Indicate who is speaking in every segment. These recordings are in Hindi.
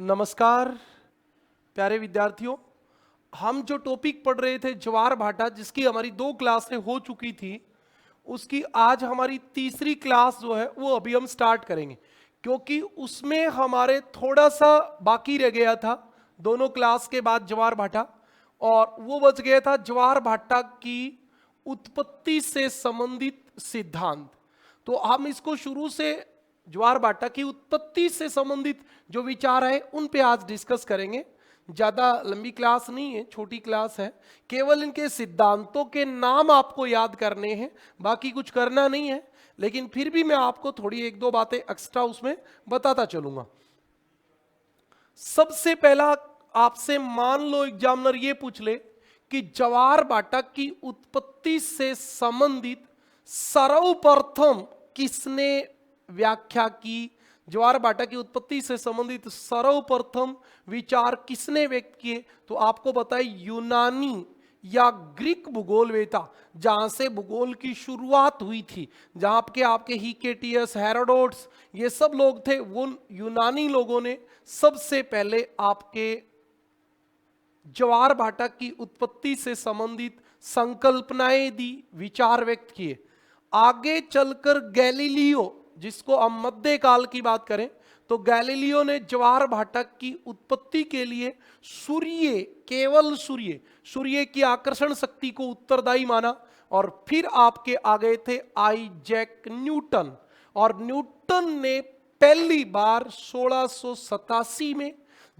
Speaker 1: नमस्कार प्यारे विद्यार्थियों। हम जो टॉपिक पढ़ रहे थे ज्वार भाटा, जिसकी हमारी 2 क्लासें हो चुकी थी, उसकी आज हमारी तीसरी क्लास जो है वो अभी हम स्टार्ट करेंगे, क्योंकि उसमें हमारे थोड़ा सा बाकी रह गया था। दोनों क्लास के बाद ज्वार भाटा, और वो बच गया था ज्वार भाटा की उत्पत्ति से संबंधित सिद्धांत। तो हम इसको शुरू से ज्वार भाटा की उत्पत्ति से संबंधित जो विचार है उन पे आज डिस्कस करेंगे। ज्यादा लंबी क्लास नहीं है, छोटी क्लास है। केवल इनके सिद्धांतों के नाम आपको याद करने हैं, बाकी कुछ करना नहीं है। लेकिन फिर भी मैं आपको थोड़ी एक दो बातें एक्स्ट्रा उसमें बताता चलूंगा। सबसे पहला, आपसे मान लो एग्जामिनर ये पूछ ले कि ज्वार भाटा की उत्पत्ति से संबंधित सर्वप्रथम किसने व्याख्या की, ज्वार भाटा की उत्पत्ति से संबंधित सर्वप्रथम विचार किसने व्यक्त किए, तो आपको बताए यूनानी या ग्रीक भूगोलवेता, जहां से भूगोल की शुरुआत हुई थी, जहां के आपके हिकेटियस, हेरोडोट्स, ये सब लोग थे। वो यूनानी लोगों ने सबसे पहले आपके ज्वार भाटा की उत्पत्ति से संबंधित संकल्पनाएं दी, विचार व्यक्त किए। आगे चलकर गैलीलियो, जिसको हम मध्यकाल की बात करें तो गैलीलियो ने ज्वार भाटा की उत्पत्ति के लिए सूर्य, केवल सूर्य की आकर्षण शक्ति को उत्तरदायी माना। और फिर आपके आ गए थे आइजैक न्यूटन, और न्यूटन ने पहली बार 1687 में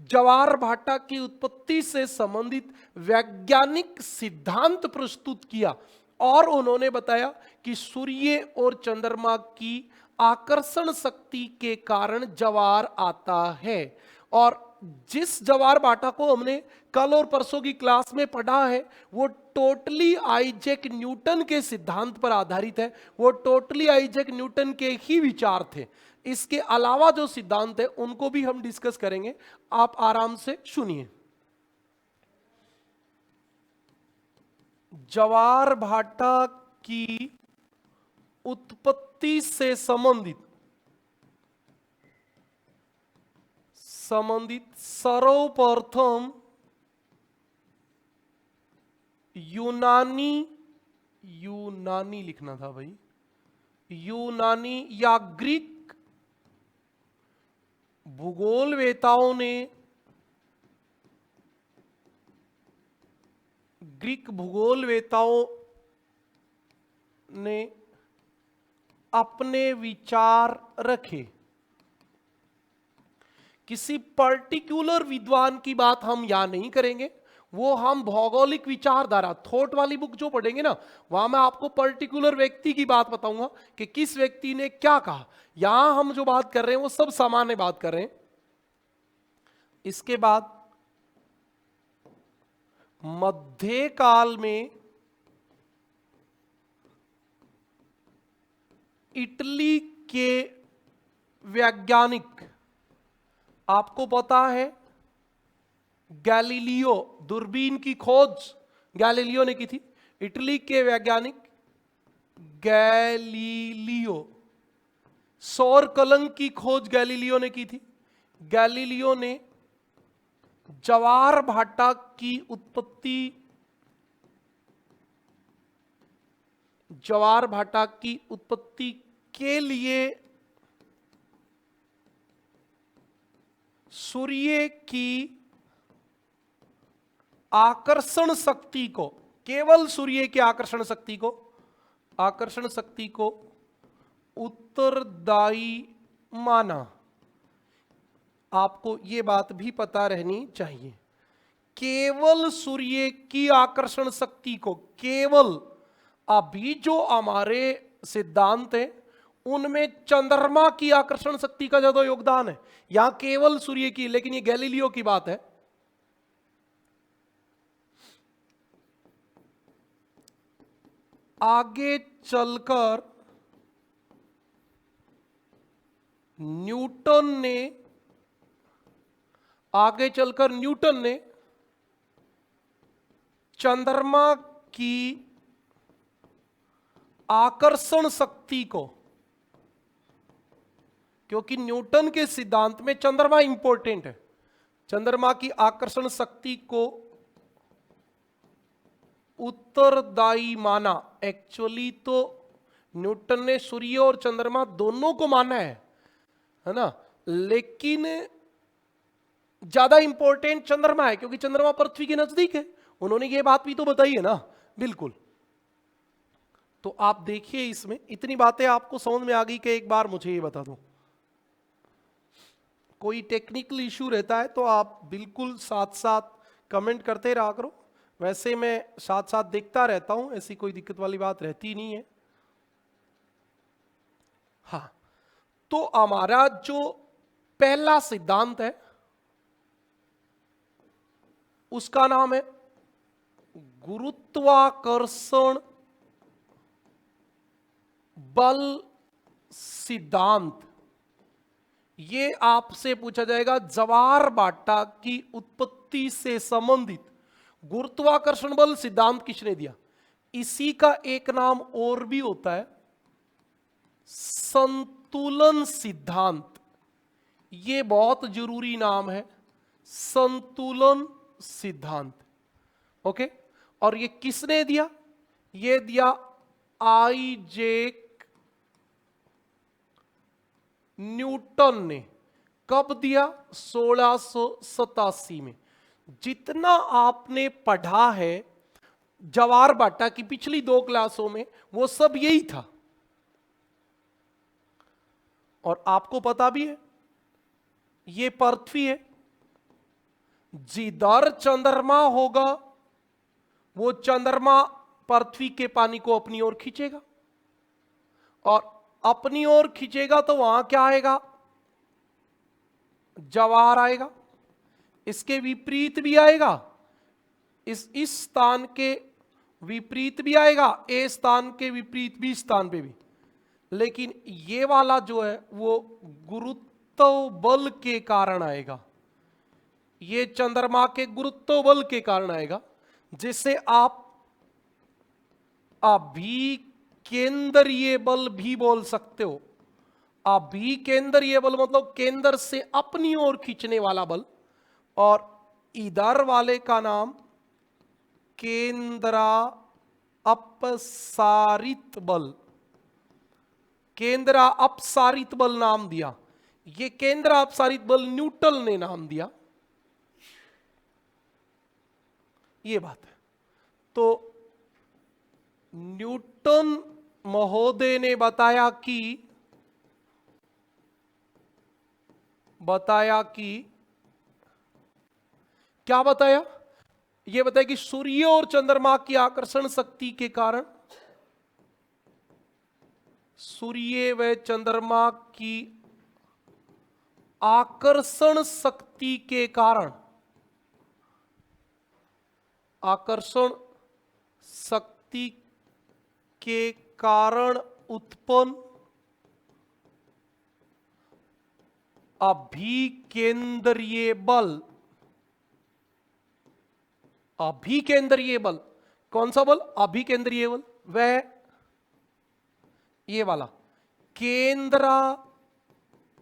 Speaker 1: ज्वार भाटा की उत्पत्ति से संबंधित वैज्ञानिक सिद्धांत प्रस्तुत किया, और उन्होंने बताया कि सूर्य और चंद्रमा की आकर्षण शक्ति के कारण ज्वार आता है। और जिस ज्वार भाटा को हमने कल और परसों की क्लास में पढ़ा है, वो टोटली आइजैक न्यूटन के सिद्धांत पर आधारित है। वो टोटली आइजैक न्यूटन के ही विचार थे। इसके अलावा जो सिद्धांत है उनको भी हम डिस्कस करेंगे, आप आराम से सुनिए। ज्वार भाटा की उत्पत्ति से संबंधित सर्वप्रथम यूनानी लिखना था भाई, यूनानी या ग्रीक भूगोलवेताओं ने अपने विचार रखे। किसी पर्टिकुलर विद्वान की बात हम यहां नहीं करेंगे, वो हम भौगोलिक विचारधारा थॉट वाली बुक जो पढ़ेंगे ना, वहां मैं आपको पर्टिकुलर व्यक्ति की बात बताऊंगा कि किस व्यक्ति ने क्या कहा। यहां हम जो बात कर रहे हैं वो सब सामान्य बात कर रहे हैं। इसके बाद मध्यकाल में इटली के वैज्ञानिक, आपको पता है गैलीलियो, दूरबीन की खोज गैलीलियो ने की थी। इटली के वैज्ञानिक गैलीलियो, सौर कलंक की खोज गैलीलियो ने की थी। गैलीलियो ने ज्वार भाटा की उत्पत्ति के लिए सूर्य की आकर्षण शक्ति को, केवल सूर्य की आकर्षण शक्ति को उत्तरदायी माना। आपको यह बात भी पता रहनी चाहिए, केवल सूर्य की आकर्षण शक्ति को, केवल। अभी जो हमारे सिद्धांत है उनमें चंद्रमा की आकर्षण शक्ति का ज्यादा योगदान है, यहां केवल सूर्य की। लेकिन ये गैलीलियो की बात है। आगे चलकर न्यूटन ने चंद्रमा की आकर्षण शक्ति को, क्योंकि न्यूटन के सिद्धांत में चंद्रमा इंपॉर्टेंट है, चंद्रमा की आकर्षण शक्ति को उत्तरदायी माना। एक्चुअली तो न्यूटन ने सूर्य और चंद्रमा दोनों को माना है ना, लेकिन ज्यादा इंपॉर्टेंट चंद्रमा है क्योंकि चंद्रमा पृथ्वी के नजदीक है। उन्होंने ये बात भी तो बताई है ना, बिल्कुल। तो आप देखिए इसमें इतनी बातें आपको समझ में आ गई कि एक बार मुझे ये बता दो, कोई टेक्निकल इशू रहता है तो आप बिल्कुल साथ साथ कमेंट करते रहा करो। वैसे मैं साथ साथ देखता रहता हूं, ऐसी कोई दिक्कत वाली बात रहती नहीं है। हाँ, तो हमारा जो पहला सिद्धांत है उसका नाम है गुरुत्वाकर्षण बल सिद्धांत। ये आपसे पूछा जाएगा जवार बाटा की उत्पत्ति से संबंधित गुरुत्वाकर्षण बल सिद्धांत किसने दिया। इसी का एक नाम और भी होता है संतुलन सिद्धांत। ये बहुत जरूरी नाम है, संतुलन सिद्धांत। ओके, और ये किसने दिया? ये दिया आइजैक न्यूटन ने। कब दिया? 1687 में। जितना आपने पढ़ा है जवार बाटा की पिछली 2 क्लासों में वो सब यही था। और आपको पता भी है ये पृथ्वी है, जिधर चंद्रमा होगा वो चंद्रमा पृथ्वी के पानी को अपनी ओर खींचेगा, और अपनी ओर खींचेगा तो वहां क्या आएगा? जवार आएगा। इसके विपरीत भी आएगा, इस स्थान के विपरीत भी आएगा, ए स्थान के विपरीत भी स्थान पे भी। लेकिन ये वाला जो है वो गुरुत्व बल के कारण आएगा, ये चंद्रमा के गुरुत्व बल के कारण आएगा, जिसे आप अभिकेंद्रीय बल भी बोल सकते हो। अभिकेंद्रीय बल मतलब केंद्र से अपनी ओर खींचने वाला बल, और इधर वाले का नाम केंद्रा अपसारित बल, केंद्रा अपसारित बल नाम दिया। ये केंद्र अपसारित बल न्यूटन ने नाम दिया, ये बात है। तो न्यूटन महोदय ने बताया कि क्या बताया? यह बताया कि सूर्य और चंद्रमा की आकर्षण शक्ति के कारण, सूर्य व चंद्रमा की आकर्षण शक्ति के कारण, आकर्षण शक्ति के कारण उत्पन्न अभिकेंद्रीय बल, अभिकेंद्रीय बल कौन सा बल? अभिकेंद्रीय बल वह ये वाला केंद्रा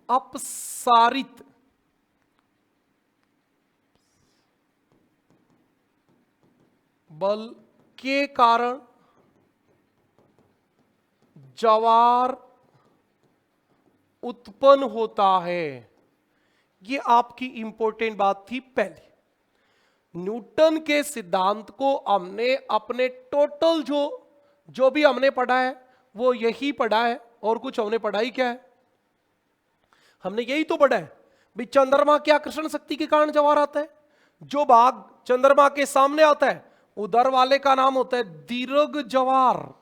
Speaker 1: अपसारित बल के कारण जवार उत्पन्न होता है। ये आपकी इंपॉर्टेंट बात थी पहले। न्यूटन के सिद्धांत को हमने अपने टोटल जो भी हमने पढ़ा है वो यही पढ़ा है, और कुछ हमने पढ़ा ही क्या है? हमने यही तो पढ़ा है भाई, चंद्रमा की आकर्षण शक्ति के कारण जवार आता है। जो भाग चंद्रमा के सामने आता है उधर वाले का नाम होता है दीर्घ जवार,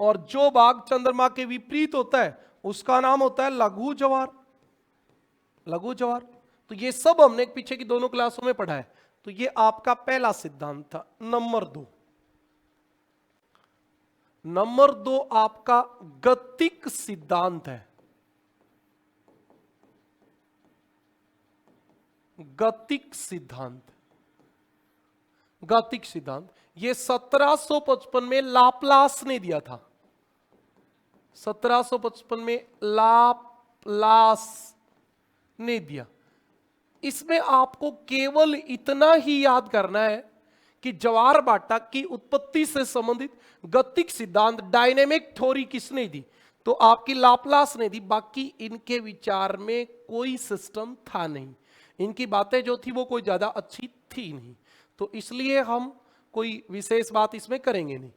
Speaker 1: और जो भाग चंद्रमा के विपरीत होता है उसका नाम होता है लघु जवार, लघु जवार। तो ये सब हमने पीछे की दोनों क्लासों में पढ़ा है। तो ये आपका पहला सिद्धांत था। नंबर 2 आपका गतिक सिद्धांत है। गतिक सिद्धांत, गतिक सिद्धांत ये 1755 में लाप्लास ने दिया था। 1755 में लाप्लास ने दिया। इसमें आपको केवल इतना ही याद करना है कि ज्वार भाटा की उत्पत्ति से संबंधित गतिक सिद्धांत डायनेमिक थ्योरी किसने दी? तो आपकी लाप्लास ने दी। बाकी इनके विचार में कोई सिस्टम था नहीं, इनकी बातें जो थी वो कोई ज्यादा अच्छी थी नहीं, तो इसलिए हम कोई विशेष बात इसमें करेंगे नहीं।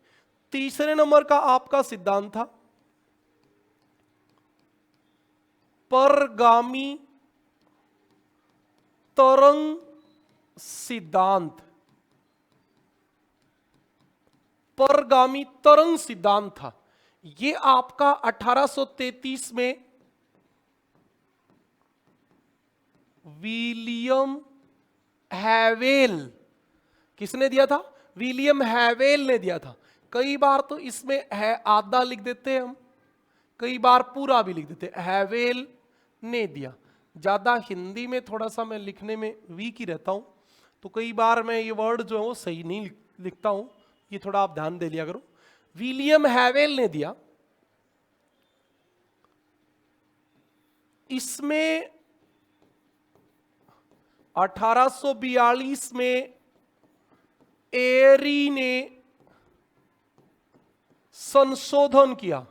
Speaker 1: तीसरे नंबर का आपका सिद्धांत था परगामी तरंग सिद्धांत। परगामी तरंग सिद्धांत था, ये आपका 1833 में विलियम हैवेल, किसने दिया था? विलियम हैवेल ने दिया था। कई बार तो इसमें है आधा लिख देते हैं हम, कई बार पूरा भी लिख देते हैं। हैवेल ने दिया। ज्यादा हिंदी में थोड़ा सा मैं लिखने में वीक ही रहता हूं, तो कई बार मैं ये वर्ड जो है वो सही नहीं लिखता हूं, ये थोड़ा आप ध्यान दे लिया करो। विलियम हैवेल ने दिया। इसमें 1842 में एरी ने संशोधन किया।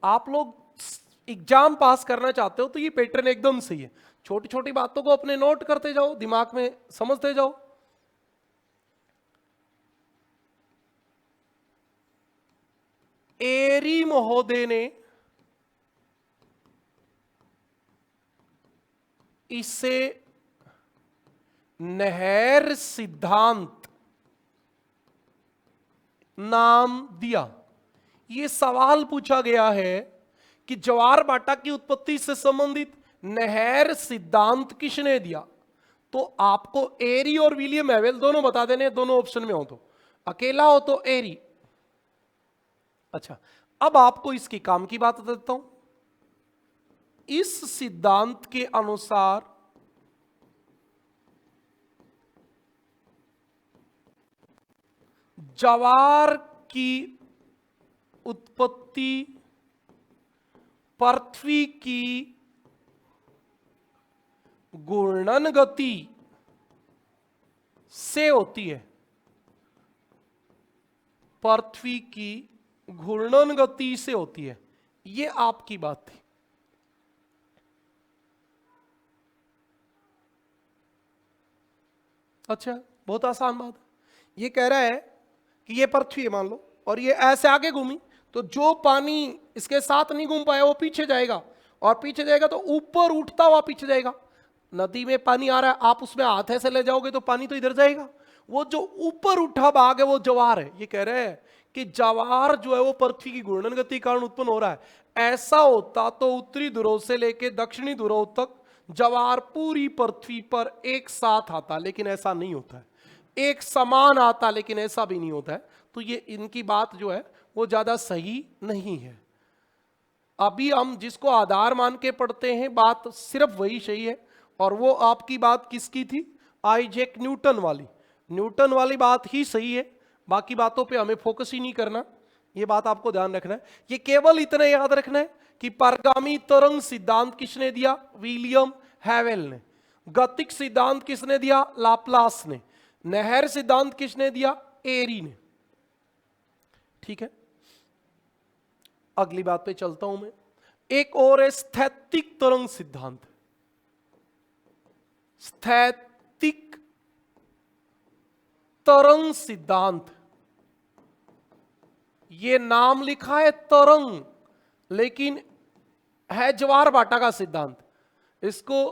Speaker 1: आप लोग एग्जाम पास करना चाहते हो तो ये पैटर्न एकदम सही है। छोटी छोटी बातों को अपने नोट करते जाओ, दिमाग में समझते जाओ। एरी महोदय ने इसे नहर सिद्धांत नाम दिया। यह सवाल पूछा गया है कि ज्वार भाटा की उत्पत्ति से संबंधित नहर सिद्धांत किसने दिया? तो आपको एरी और विलियम हैवेल दोनों बता देने, दोनों ऑप्शन में हो तो। अकेला हो तो एरी। अच्छा, अब आपको इसकी काम की बात बता देता हूं। इस सिद्धांत के अनुसार ज्वार की उत्पत्ति पृथ्वी की घूर्णन गति से होती है। पृथ्वी की घूर्णन गति से होती है, यह आपकी बात थी। अच्छा, बहुत आसान बात है। ये कह रहा है कि ये पृथ्वी है मान लो, और ये ऐसे आगे घूमी, तो जो पानी इसके साथ नहीं घूम पाया वो पीछे जाएगा, और पीछे जाएगा तो ऊपर उठता हुआ पीछे जाएगा। नदी में पानी आ रहा है, आप उसमें हाथ ऐसे ले जाओगे तो पानी तो इधर जाएगा। वो जो ऊपर उठा भाग है वो ज्वार है। ये कह रहे हैं कि ज्वार जो है वो पृथ्वी की घूर्णन गति के कारण उत्पन्न हो रहा है। ऐसा होता तो उत्तरी ध्रुव से लेकर दक्षिणी ध्रुव तक ज्वार पूरी पृथ्वी पर एक साथ आता, लेकिन ऐसा नहीं होता है। एक समान आता, लेकिन ऐसा भी नहीं होता है। तो ये इनकी बात जो है वो ज्यादा सही नहीं है। अभी हम जिसको आधार मान के पढ़ते हैं बात सिर्फ वही सही है, और वो आपकी बात किसकी थी? आइजैक न्यूटन वाली। न्यूटन वाली बात ही सही है, बाकी बातों पे हमें फोकस ही नहीं करना। ये बात आपको ध्यान रखना है। ये केवल इतना याद रखना है कि परगामी तरंग सिद्धांत किसने दिया? विलियम हैवेल ने। गतिक सिद्धांत किसने दिया? लाप्लास ने। नहर सिद्धांत किसने दिया? एरी ने। ठीक है, अगली बात पे चलता हूं मैं। एक और है स्थैतिक तरंग सिद्धांत। स्थैतिक तरंग सिद्धांत, ये नाम लिखा है तरंग, लेकिन है ज्वार भाटा का सिद्धांत। इसको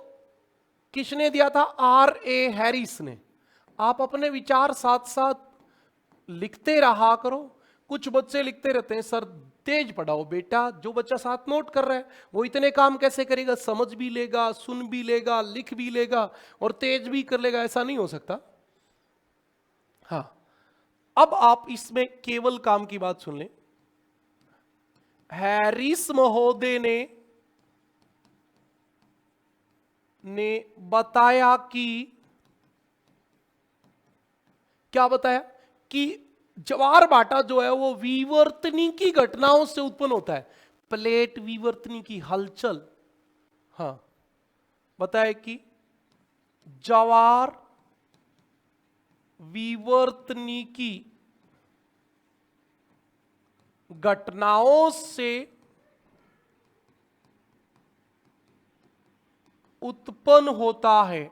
Speaker 1: किसने दिया था? R.A. हैरिस ने। आप अपने विचार साथ साथ लिखते रहा करो। कुछ बच्चे लिखते रहते हैं सर तेज पढ़ाओ बेटा। जो बच्चा साथ नोट कर रहा है वो इतने काम कैसे करेगा? समझ भी लेगा, सुन भी लेगा, लिख भी लेगा और तेज भी कर लेगा, ऐसा नहीं हो सकता। हाँ, अब आप इसमें केवल काम की बात सुन लें। हैरिस महोदय ने बताया कि क्या बताया? कि ज्वार भाटा जो है वो विवर्तनी की घटनाओं से उत्पन्न होता है। प्लेट विवर्तनी की हलचल, हाँ, बताए कि ज्वार विवर्तनिकी घटनाओं से उत्पन्न होता है।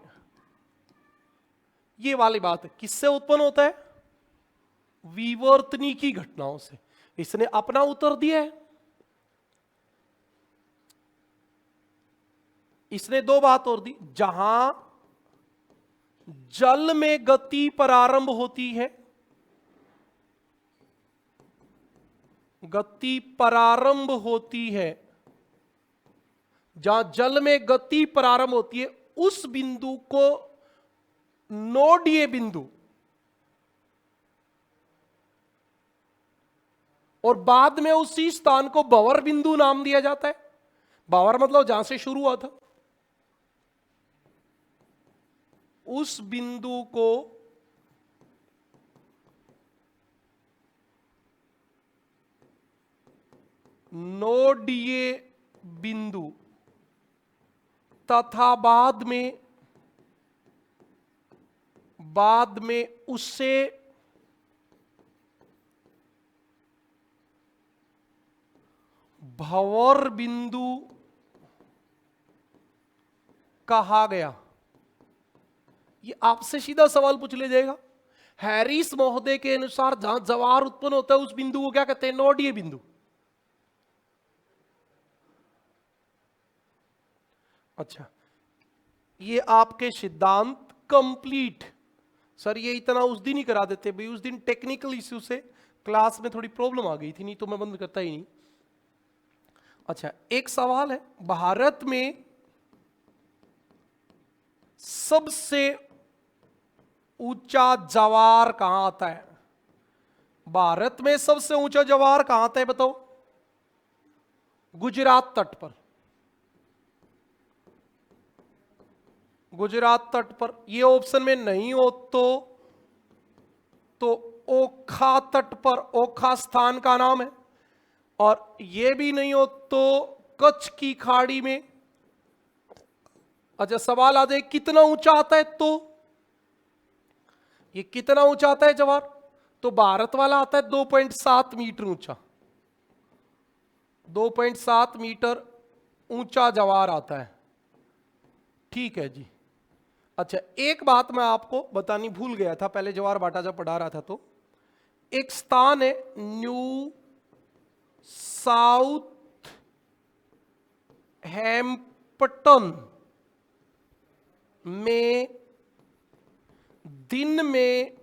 Speaker 1: ये वाली बात है, किससे उत्पन्न होता है? विवर्तनिकी घटनाओं से। इसने अपना उत्तर दिया है। इसने दो बात और दी, जहां जल में गति प्रारंभ होती है, गति प्रारंभ होती है, जहां जल में गति प्रारंभ होती है, उस बिंदु को नोडीय बिंदु, और बाद में उसी स्थान को भंवर बिंदु नाम दिया जाता है। भंवर मतलब जहां से शुरू हुआ था, उस बिंदु को नोडीय बिंदु तथा बाद में उसे भंवर बिंदु कहा गया। ये आपसे सीधा सवाल पूछ ले जाएगा। हैरिस महोदय के अनुसार जहां ज्वार उत्पन्न होता है उस बिंदु को क्या कहते हैं? नोडीय बिंदु। अच्छा, ये आपके सिद्धांत कंप्लीट। सर ये इतना उस दिन ही करा देते भाई, उस दिन टेक्निकल इश्यू से क्लास में थोड़ी प्रॉब्लम आ गई थी, नहीं तो मैं बंद करता ही नहीं। अच्छा, एक सवाल है, भारत में सबसे ऊंचा ज्वार कहां आता है? भारत में सबसे ऊंचा ज्वार कहां आता है बताओ? गुजरात तट पर। गुजरात तट पर। ये ऑप्शन में नहीं हो तो ओखा तट पर, ओखा स्थान का नाम है। और ये भी नहीं हो तो कच्छ की खाड़ी में। अच्छा, सवाल आ जाए कितना ऊंचा आता है, तो ये कितना ऊंचा आता है ज्वार? तो भारत वाला आता है 2.7 मीटर ऊंचा। 2.7 मीटर ऊंचा ज्वार आता है। ठीक है जी। अच्छा, एक बात मैं आपको बतानी भूल गया था पहले ज्वार भाटा जब पढ़ा रहा था, तो एक स्थान है न्यू साउथ हैम्पटन में दिन में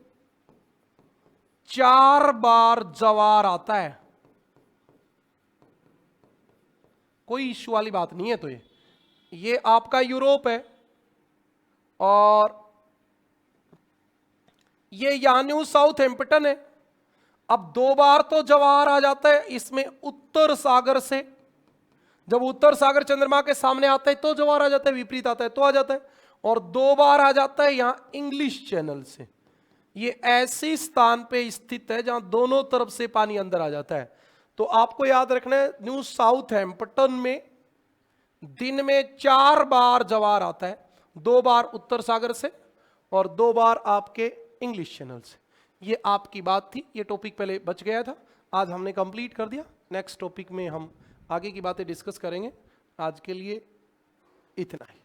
Speaker 1: 4 बार ज्वार आता है। कोई इश्यू वाली बात नहीं है। तो ये आपका यूरोप है, और ये यान्यू साउथ हैम्पटन है। अब 2 बार तो ज्वार आ जाता है इसमें उत्तर सागर से। जब उत्तर सागर चंद्रमा के सामने आता है तो ज्वार आ जाता है, विपरीत आता है तो आ जाता है। और 2 बार आ जाता है यहां इंग्लिश चैनल से। ये ऐसे स्थान पे स्थित है जहां दोनों तरफ से पानी अंदर आ जाता है। तो आपको याद रखना है, न्यू साउथ हैम्पटन में दिन में 4 बार ज्वार आता है। 2 बार उत्तर सागर से और 2 बार आपके इंग्लिश चैनल से। ये आपकी बात थी, ये टॉपिक पहले बच गया था, आज हमने कंप्लीट कर दिया। नेक्स्ट टॉपिक में हम आगे की बातें डिस्कस करेंगे। आज के लिए इतना ही।